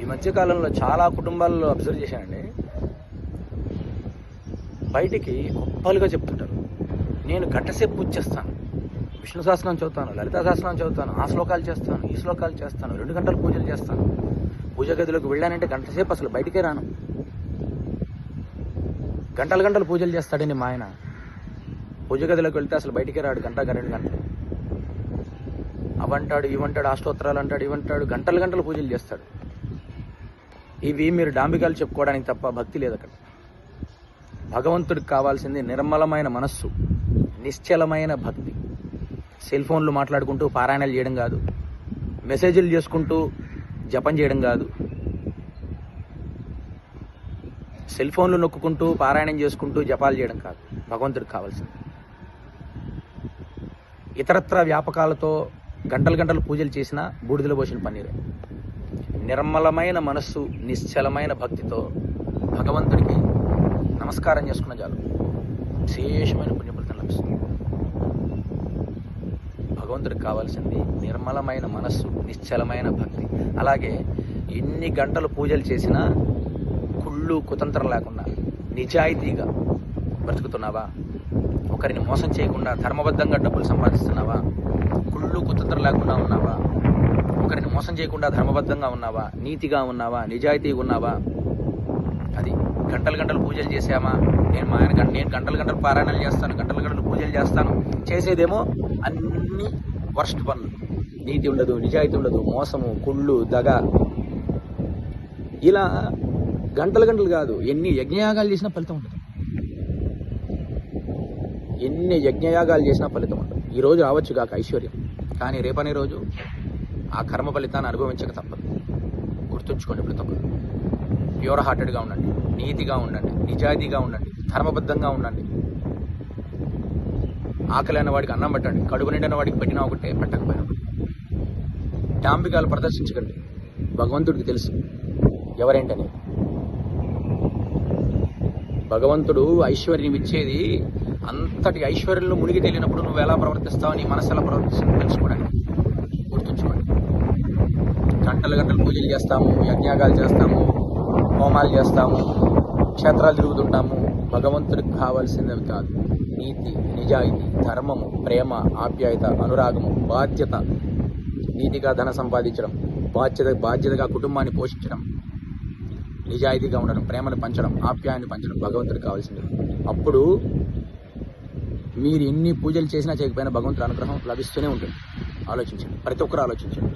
ఈ మధ్యకాలంలో చాలా కుటుంబాల్లో అబ్జర్వ్ చేశానండి. బయటికి గొప్పలుగా చెప్తుంటారు, నేను గంటసేపు పూజ చేస్తాను, విష్ణు సహస్రనామం చదువుతాను, లలితా సహస్రనామం చదువుతాను, ఆ శ్లోకాలు చేస్తాను, ఈ శ్లోకాలు చేస్తాను, 2 గంటలు పూజలు చేస్తాను, పూజ గదిలోకి వెళ్ళానంటే గంటసేపు అసలు బయటికే రాను, గంటలు పూజలు చేస్తాడండి మా ఆయన. పూజ గదిలోకి వెళ్తే అసలు బయటికే రాడు, గంట 2 గంటలు. అవంటాడు, ఇవంటాడు, అష్టోత్తరాలు అంటాడు, ఇవంటాడు, గంటలు పూజలు చేస్తాడు. ఇవి మీరు డాంబికాలు చెప్పుకోవడానికి తప్ప భక్తి లేదు అక్కడ. భగవంతుడికి కావాల్సింది నిర్మలమైన మనస్సు, నిశ్చలమైన భక్తి. సెల్ ఫోన్లు మాట్లాడుకుంటూ పారాయణాలు చేయడం కాదు, మెసేజ్లు చేసుకుంటూ జపం చేయడం కాదు, సెల్ ఫోన్లు నొక్కుంటూ పారాయణం చేసుకుంటూ జపాలు చేయడం కాదు భగవంతుడికి కావాల్సింది. ఇతరత్ర వ్యాపకాలతో గంటలు పూజలు చేసినా బూడిదలో పోసిన పన్నీరే. నిర్మలమైన మనస్సు, నిశ్చలమైన భక్తితో భగవంతుడికి నమస్కారం చేసుకున్న చాలు విశేషమైన పుణ్యఫలితం లభిస్తుంది. భగవంతుడికి కావాల్సింది నిర్మలమైన మనస్సు, నిశ్చలమైన భక్తి. అలాగే ఎన్ని గంటలు పూజలు చేసినా కుళ్ళు కుతంత్రం లేకుండా నిజాయితీగా బ్రతుకుతున్నావా? ఒకరిని మోసం చేయకుండా ధర్మబద్ధంగా డబ్బులు సంపాదిస్తున్నావా? కుళ్ళు కుతంత్రం లేకుండా ఉన్నావా? ఒకరిని మోసం చేయకుండా ధర్మబద్ధంగా ఉన్నావా? నీతిగా ఉన్నావా? నిజాయితీగా ఉన్నావా? అది గంటలు పూజలు చేసామా? నేను గంటలు పారాయణాలు చేస్తాను, గంటలు పూజలు చేస్తాను, చేసేదేమో అన్ని వర్స్ట్ పనులు. నీతి ఉండదు, నిజాయితీ ఉండదు, మోసము, కుళ్ళు, దగ. ఇలా గంటలు కాదు, ఎన్ని యజ్ఞయాగాలు చేసినా ఫలితం ఉండదు. ఎన్ని యజ్ఞయాగాలు చేసినా ఫలితం ఉండదు. ఈరోజు రావచ్చు కాక ఐశ్వర్యం, కానీ రేపనే రోజు ఆ కర్మ ఫలితాన్ని అనుభవించక తప్పదు. గుర్తుంచుకోండి ప్రతి ఒక్కరు. ప్యూర్ హార్టెడ్గా ఉండండి, నీతిగా ఉండండి, నిజాయితీగా ఉండండి, ధర్మబద్ధంగా ఉండండి. ఆకలి అన్న వాడికి అన్నం పెట్టండి, కడుపు నిండిన వాడికి పెట్టినా ఒకటే, పెట్టకపోయినా ఒకటే. డాంబికాలు ప్రదర్శించకండి. భగవంతుడికి తెలుసు ఎవరేంటని. భగవంతుడు ఐశ్వర్యం ఇచ్చేది అంతటి ఐశ్వర్యంలో మునిగి తేలినప్పుడు నువ్వు ఎలా ప్రవర్తిస్తావు, నీ మనసు ఎలా ప్రవర్తిస్తావు తెలుసుకోవడానికి. గుర్తుంచుకోండి. గంటలు పూజలు చేస్తాము, యజ్ఞాగాలు చేస్తాము, హోమాలు చేస్తాము, క్షేత్రాలు తిరుగుతుంటాము. భగవంతుడికి కావాల్సినవి కాదు. నీతి, నిజాయితీ, ధర్మము, ప్రేమ, ఆప్యాయత, అనురాగము, బాధ్యత. నీతిగా ధన సంపాదించడం, బాధ్యతగా కుటుంబాన్ని పోషించడం, నిజాయితీగా ఉండడం, ప్రేమను పంచడం, ఆప్యాయాన్ని పంచడం భగవంతుడికి కావాల్సింది. అప్పుడు మీరు ఎన్ని పూజలు చేసినా చేయకపోయినా భగవంతుడి అనుగ్రహం లభిస్తూనే ఉంటుంది. ఆలోచించండి, ప్రతి ఒక్కరు ఆలోచించండి.